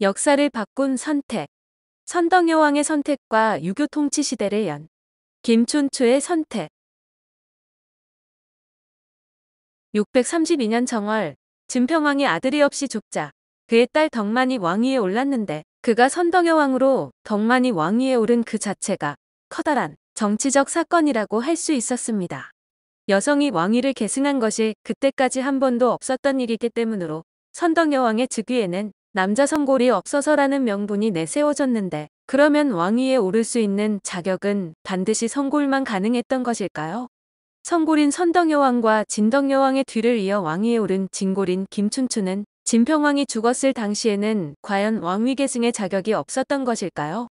역사를 바꾼 선택. 선덕여왕의 선택과 유교 통치 시대를 연. 김춘추의 선택. 632년 정월, 진평왕이 아들이 없이 죽자 그의 딸 덕만이 왕위에 올랐는데 그가 선덕여왕으로 덕만이 왕위에 오른 그 자체가 커다란 정치적 사건이라고 할 수 있었습니다. 여성이 왕위를 계승한 것이 그때까지 한 번도 없었던 일이기 때문으로 선덕여왕의 즉위에는 남자 선골이 없어서라는 명분이 내세워졌는데 그러면 왕위에 오를 수 있는 자격은 반드시 선골만 가능했던 것일까요? 선골인 선덕여왕과 진덕여왕의 뒤를 이어 왕위에 오른 진골인 김춘추는 진평왕이 죽었을 당시에는 과연 왕위 계승의 자격이 없었던 것일까요?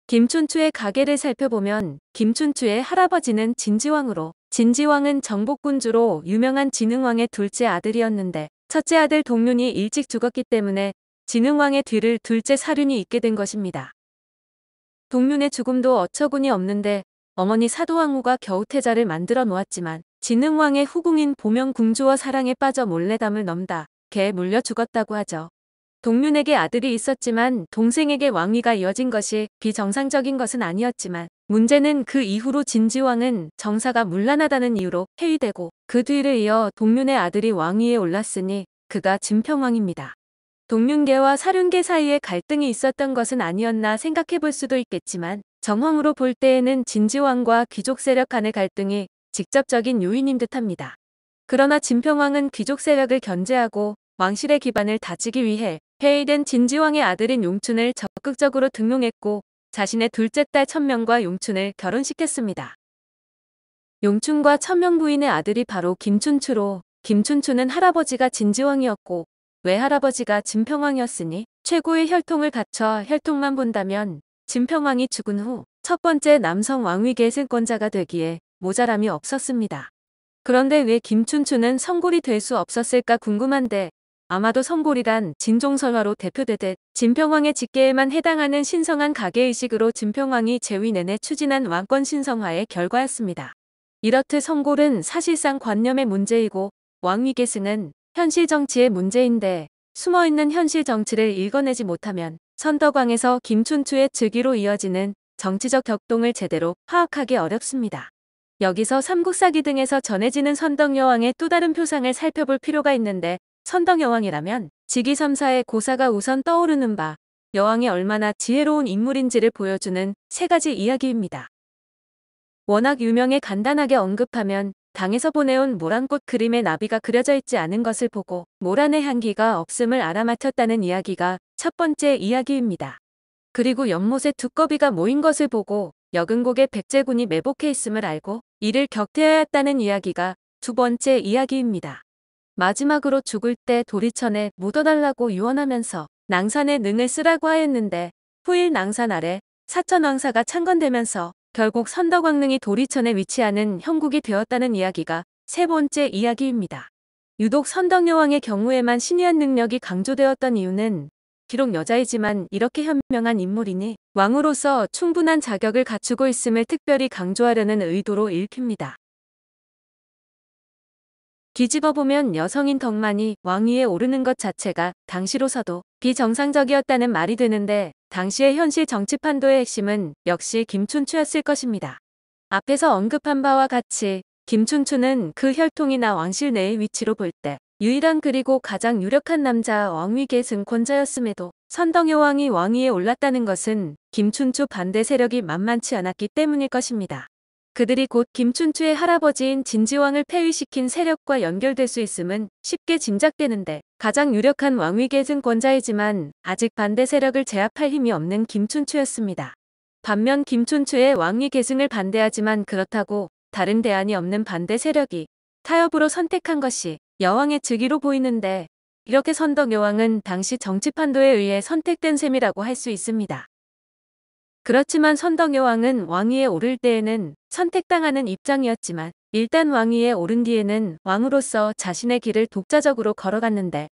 김춘추의 가계를 살펴보면 김춘추의 할아버지는 진지왕으로 진지왕은 정복군주로 유명한 진흥왕의 둘째 아들이었는데 첫째 아들 동륜이 일찍 죽었기 때문에 진흥왕의 뒤를 둘째 사륜이 잇게 된 것입니다. 동륜의 죽음도 어처구니 없는데 어머니 사도왕후가 겨우 태자를 만들어 놓았지만 진흥왕의 후궁인 보명궁주와 사랑에 빠져 몰래담을 넘다 개에 물려 죽었다고 하죠. 동륜에게 아들이 있었지만 동생에게 왕위가 이어진 것이 비정상적인 것은 아니었지만 문제는 그 이후로 진지왕은 정사가 문란하다는 이유로 폐위되고 그 뒤를 이어 동륜의 아들이 왕위에 올랐으니 그가 진평왕입니다. 동륜계와 사륜계 사이에 갈등이 있었던 것은 아니었나 생각해 볼 수도 있겠지만 정황으로 볼 때에는 진지왕과 귀족 세력 간의 갈등이 직접적인 요인인 듯합니다. 그러나 진평왕은 귀족 세력을 견제하고 왕실의 기반을 다지기 위해 폐위된 진지왕의 아들인 용춘을 적극적으로 등용했고 자신의 둘째 딸 천명과 용춘을 결혼시켰습니다. 용춘과 천명 부인의 아들이 바로 김춘추로 김춘추는 할아버지가 진지왕이었고 외할아버지가 진평왕이었으니 최고의 혈통을 갖춰 혈통만 본다면 진평왕이 죽은 후 첫 번째 남성 왕위 계승권자가 되기에 모자람이 없었습니다. 그런데 왜 김춘추는 선골이 될 수 없었을까 궁금한데 아마도 선골이란 진종설화로 대표되듯 진평왕의 직계에만 해당하는 신성한 가계의식으로 진평왕이 재위 내내 추진한 왕권 신성화의 결과였습니다. 이렇듯 선골은 사실상 관념의 문제이고 왕위 계승은 현실 정치의 문제인데 숨어있는 현실 정치를 읽어내지 못하면 선덕왕에서 김춘추의 즉위로 이어지는 정치적 격동을 제대로 파악하기 어렵습니다. 여기서 삼국사기 등에서 전해지는 선덕여왕의 또 다른 표상을 살펴볼 필요가 있는데 선덕여왕이라면 직위섬사의 고사가 우선 떠오르는 바 여왕이 얼마나 지혜로운 인물인지를 보여주는 세 가지 이야기입니다. 워낙 유명해 간단하게 언급하면 당에서 보내온 모란꽃 그림에 나비가 그려져 있지 않은 것을 보고 모란의 향기가 없음을 알아맞혔다는 이야기가 첫 번째 이야기입니다. 그리고 연못에 두꺼비가 모인 것을 보고 역은곡에 백제군이 매복해 있음을 알고 이를 격퇴하였다는 이야기가 두 번째 이야기입니다. 마지막으로 죽을 때 도리천에 묻어달라고 유언하면서 낭산에 능을 쓰라고 하였는데 후일 낭산 아래 사천왕사가 창건되면서 결국 선덕왕릉이 도리천에 위치하는 형국이 되었다는 이야기가 세 번째 이야기입니다. 유독 선덕여왕의 경우에만 신위한 능력이 강조되었던 이유는 비록 여자이지만 이렇게 현명한 인물이니 왕으로서 충분한 자격을 갖추고 있음을 특별히 강조하려는 의도로 읽힙니다. 뒤집어보면 여성인 덕만이 왕위에 오르는 것 자체가 당시로서도 비정상적이었다는 말이 되는데 당시의 현실 정치 판도의 핵심은 역시 김춘추였을 것입니다. 앞에서 언급한 바와 같이 김춘추는 그 혈통이나 왕실 내의 위치로 볼 때 유일한 그리고 가장 유력한 남자 왕위 계승권자였음에도 선덕여왕이 왕위에 올랐다는 것은 김춘추 반대 세력이 만만치 않았기 때문일 것입니다. 그들이 곧 김춘추의 할아버지인 진지왕을 폐위시킨 세력과 연결될 수 있음은 쉽게 짐작되는데 가장 유력한 왕위 계승권자이지만 아직 반대 세력을 제압할 힘이 없는 김춘추였습니다. 반면 김춘추의 왕위 계승을 반대하지만 그렇다고 다른 대안이 없는 반대 세력이 타협으로 선택한 것이 여왕의 즉위로 보이는데 이렇게 선덕여왕은 당시 정치 판도에 의해 선택된 셈이라고 할 수 있습니다. 그렇지만 선덕여왕은 왕위에 오를 때에는 선택당하는 입장이었지만 일단 왕위에 오른 뒤에는 왕으로서 자신의 길을 독자적으로 걸어갔는데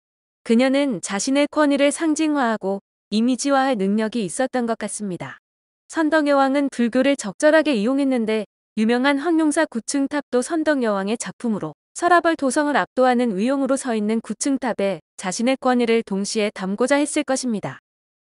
그녀는 자신의 권위를 상징화하고 이미지화할 능력이 있었던 것 같습니다. 선덕여왕은 불교를 적절하게 이용했는데 유명한 황룡사 9층탑도 선덕여왕의 작품으로 서라벌 도성을 압도하는 위용으로 서 있는 9층탑에 자신의 권위를 동시에 담고자 했을 것입니다.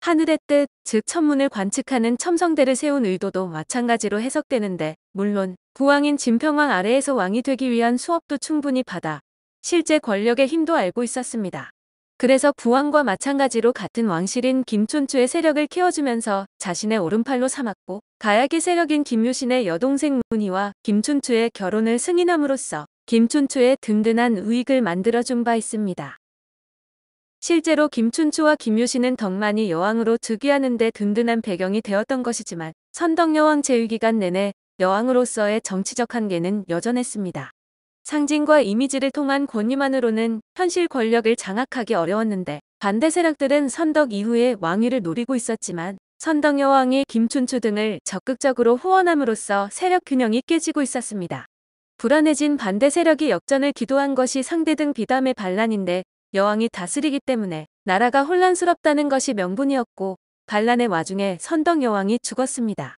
하늘의 뜻, 즉 천문을 관측하는 첨성대를 세운 의도도 마찬가지로 해석되는데, 물론 부왕인 진평왕 아래에서 왕이 되기 위한 수업도 충분히 받아 실제 권력의 힘도 알고 있었습니다. 그래서 부왕과 마찬가지로 같은 왕실인 김춘추의 세력을 키워주면서 자신의 오른팔로 삼았고, 가야기 세력인 김유신의 여동생 문희와 김춘추의 결혼을 승인함으로써 김춘추의 든든한 우익을 만들어준 바 있습니다. 실제로 김춘추와 김유신은 덕만이 여왕으로 즉위하는 데 든든한 배경이 되었던 것이지만 선덕여왕 재위기간 내내 여왕으로서의 정치적 한계는 여전했습니다. 상징과 이미지를 통한 권위만으로는 현실 권력을 장악하기 어려웠는데, 반대 세력들은 선덕 이후에 왕위를 노리고 있었지만 선덕여왕이 김춘추 등을 적극적으로 후원함으로써 세력 균형이 깨지고 있었습니다. 불안해진 반대 세력이 역전을 기도한 것이 상대등 비담의 반란인데, 여왕이 다스리기 때문에 나라가 혼란스럽다는 것이 명분이었고, 반란의 와중에 선덕여왕이 죽었습니다.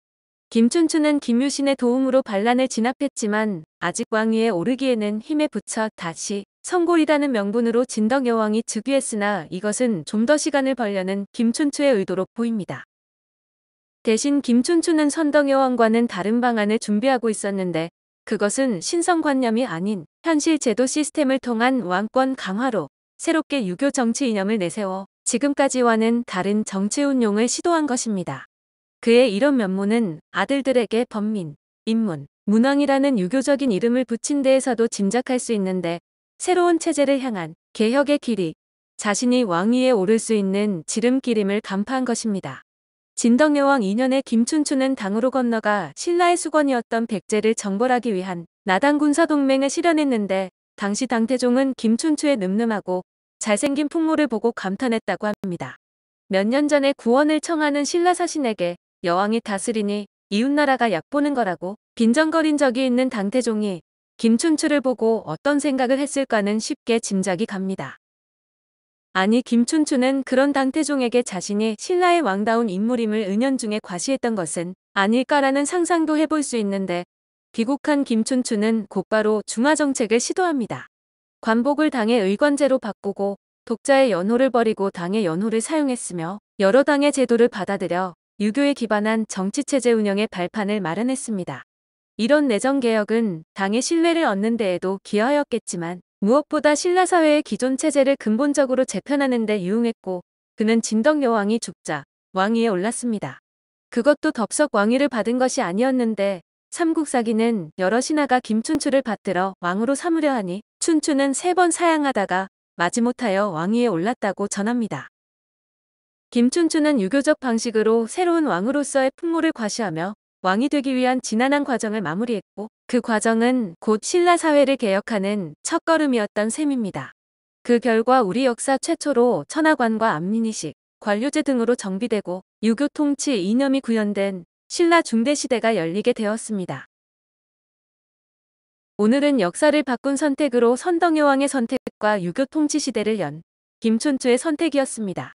김춘추는 김유신의 도움으로 반란을 진압했지만 아직 왕위에 오르기에는 힘에 부쳐 다시 성골이라는 명분으로 진덕여왕이 즉위했으나, 이것은 좀 더 시간을 벌려는 김춘추의 의도로 보입니다. 대신 김춘추는 선덕여왕과는 다른 방안을 준비하고 있었는데, 그것은 신성관념이 아닌 현실 제도 시스템을 통한 왕권 강화로 새롭게 유교 정치 이념을 내세워 지금까지와는 다른 정치 운용을 시도한 것입니다. 그의 이런 면모는 아들들에게 범민, 인문, 문왕이라는 유교적인 이름을 붙인 데에서도 짐작할 수 있는데, 새로운 체제를 향한 개혁의 길이 자신이 왕위에 오를 수 있는 지름길임을 간파한 것입니다. 진덕여왕 2년에 김춘추는 당으로 건너가 신라의 수건이었던 백제를 정벌하기 위한 나당 군사동맹을 실현했는데, 당시 당태종은 김춘추의 늠름하고 잘생긴 풍모를 보고 감탄했다고 합니다. 몇 년 전에 구원을 청하는 신라 사신에게 여왕이 다스리니 이웃나라가 얕보는 거라고 빈정거린 적이 있는 당태종이 김춘추를 보고 어떤 생각을 했을까는 쉽게 짐작이 갑니다. 아니, 김춘추는 그런 당태종에게 자신이 신라의 왕다운 인물임을 은연중에 과시했던 것은 아닐까라는 상상도 해볼 수 있는데, 귀국한 김춘추는 곧바로 중화정책을 시도합니다. 관복을 당의 의관제로 바꾸고 독자의 연호를 버리고 당의 연호를 사용했으며, 여러 당의 제도를 받아들여 유교에 기반한 정치체제 운영의 발판을 마련했습니다. 이런 내정개혁은 당의 신뢰를 얻는 데에도 기여하였겠지만, 무엇보다 신라 사회의 기존 체제를 근본적으로 재편하는 데 유용했고, 그는 진덕여왕이 죽자 왕위에 올랐습니다. 그것도 덥석 왕위를 받은 것이 아니었는데, 삼국사기는 여러 신하가 김춘추를 받들어 왕으로 삼으려 하니 춘추는 3번 사양하다가 마지못하여 왕위에 올랐다고 전합니다. 김춘추는 유교적 방식으로 새로운 왕으로서의 풍모를 과시하며 왕이 되기 위한 지난한 과정을 마무리했고, 그 과정은 곧 신라 사회를 개혁하는 첫걸음이었던 셈입니다. 그 결과 우리 역사 최초로 천하관과 안민의식, 관료제 등으로 정비되고 유교 통치 이념이 구현된 신라 중대시대가 열리게 되었습니다. 오늘은 역사를 바꾼 선택으로 선덕여왕의 선택과 유교 통치 시대를 연 김춘추의 선택이었습니다.